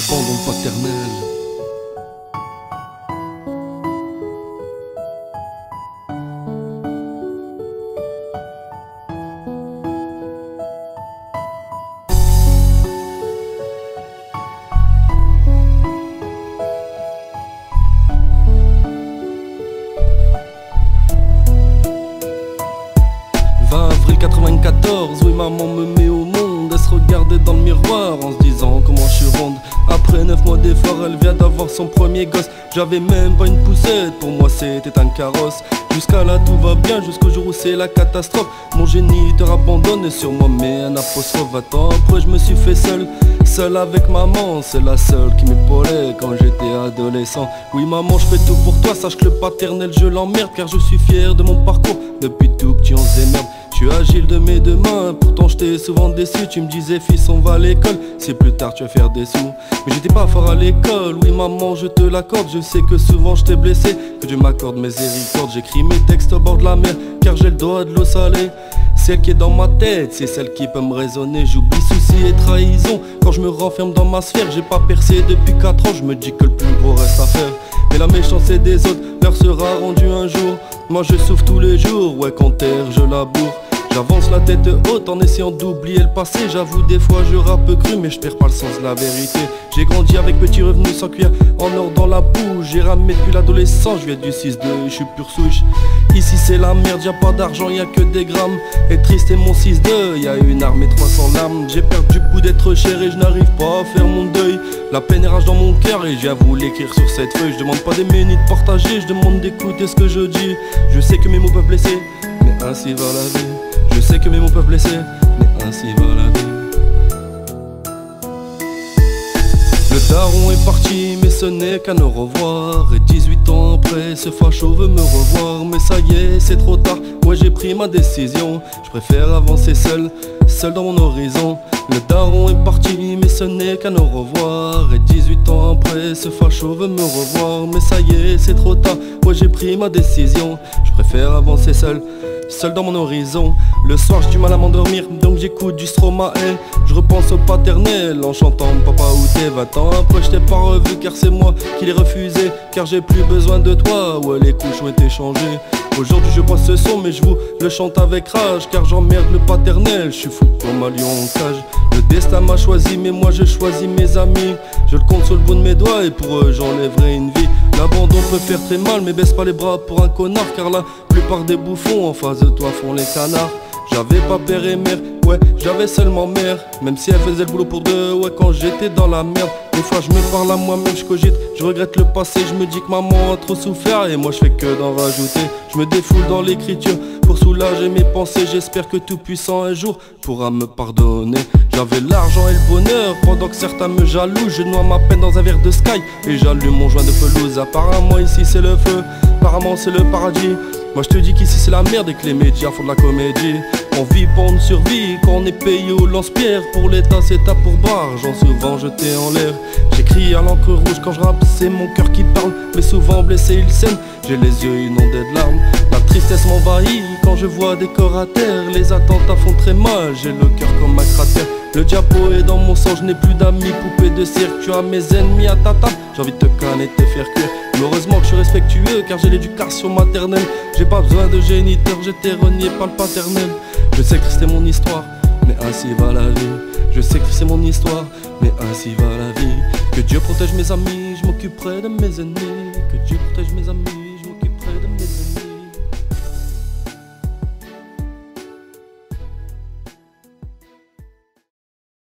l'abandon paternel. Avril 94, oui maman me met au monde. Elle se regardait dans le miroir en se disant comment je suis ronde. Après 9 mois d'effort, elle vient d'avoir son premier gosse. J'avais même pas une poussette, pour moi c'était un carrosse. Jusqu'à là tout va bien, jusqu'au jour où c'est la catastrophe. Mon géniteur abandonne et sur moi met un apostrophe. Attends, après je me suis fait seul avec maman. C'est la seule qui m'épaulait quand j'étais adolescent. Oui maman, je fais tout pour toi, sache que le paternel je l'emmerde. Car je suis fier de mon parcours, depuis tout petit on se démerde. Je suis agile de mes deux mains, pourtant je t'ai souvent déçu. Tu me disais fils on va à l'école, si plus tard tu vas faire des sous. Mais j'étais pas fort à l'école, oui maman je te l'accorde. Je sais que souvent je t'ai blessé, que Dieu m'accorde miséricorde. J'écris mes textes au bord de la mer, car j'ai le doigt de l'eau salée. Celle qui est dans ma tête, c'est celle qui peut me raisonner. J'oublie soucis et trahison, quand je me renferme dans ma sphère. J'ai pas percé depuis 4 ans, je me dis que le plus gros reste à faire. Mais la méchanceté des autres leur sera rendue un jour. Moi je souffre tous les jours, ouais quand terre je laboure. J'avance la tête haute en essayant d'oublier le passé. J'avoue des fois je rappe cru mais je perds pas le sens de la vérité. J'ai grandi avec petit revenu sans cuillère en or dans la bouche. J'ai ramé depuis l'adolescence, je viens du 6-2 et je suis pure souche. Ici c'est la merde, y'a pas d'argent, y'a que des grammes. Et triste est mon 6-2, y'a une arme et 300 lames. J'ai perdu le goût d'être cher et je n'arrive pas à faire mon deuil. La peine est rage dans mon cœur et j'avoue l'écrire sur cette feuille. Je demande pas des minutes partagées, je demande d'écouter ce que je dis. Je sais que mes mots peuvent blesser, mais ainsi va la vie. Je sais que mes mots peuvent blesser, mais ainsi va la vie. Le daron est parti, mais ce n'est qu'un au revoir. Et 18 ans après, ce facho veut me revoir. Mais ça y est, c'est trop tard, ouais j'ai pris ma décision. Je préfère avancer seul dans mon horizon. Le daron est parti, mais ce n'est qu'un au revoir. Et 18 ans après, ce facho veut me revoir. Mais ça y est, c'est trop tard, ouais j'ai pris ma décision. Je préfère avancer seul dans mon horizon. Le soir j'ai du mal à m'endormir, donc j'écoute du Stromae. Je repense au paternel en chantant papa où t'es. 20 ans après je t'ai pas revu car c'est moi qui l'ai refusé. Car j'ai plus besoin de toi, ouais les couches ont été changées. Aujourd'hui je bois ce son mais je vous le chante avec rage. Car j'emmerde le paternel, je suis fou comme un lion en cage. Le destin m'a choisi mais moi je choisis mes amis. Je le compte sur le bout de mes doigts et pour eux j'enlèverai une vie. L'abandon peut faire très mal mais baisse pas les bras pour un connard. Car la plupart des bouffons en face de toi font les canards. J'avais pas père et mère, ouais j'avais seulement mère. Même si elle faisait le boulot pour deux, ouais quand j'étais dans la merde. Des fois je me parle à moi-même, je cogite, je regrette le passé. Je me dis que maman a trop souffert et moi je fais que d'en rajouter. Je me défoule dans l'écriture pour soulager mes pensées. J'espère que tout puissant un jour pourra me pardonner. J'avais l'argent et le bonheur pendant que certains me jalousent. Je noie ma peine dans un verre de Sky et j'allume mon joint de pelouse. Apparemment ici c'est le feu, apparemment c'est le paradis. Moi je te dis qu'ici c'est la merde et que les médias font de la comédie. On vit pour une survie quand on est payé au lance-pierre. Pour l'état c'est ta pourboire, argent souvent jeté en l'air. J'écris à l'encre rouge quand je rappe, c'est mon cœur qui parle. Mais souvent blessé il saigne, j'ai les yeux inondés de larmes. La tristesse m'envahit quand je vois des corps à terre. Les attentats font très mal, j'ai le cœur comme un cratère. Le diapo est dans mon sang, je n'ai plus d'amis, poupée de cirque. Tu as mes ennemis à ta table, j'ai envie de te canner et de te faire cuire. Mais heureusement que je suis respectueux car j'ai l'éducation maternelle. J'ai pas besoin de géniteur, j'étais renié par le paternel. Je sais que c'est mon histoire, mais ainsi va la vie. Je sais que c'est mon histoire, mais ainsi va la vie. Que Dieu protège mes amis, je m'occuperai de mes ennemis. Que Dieu protège mes amis.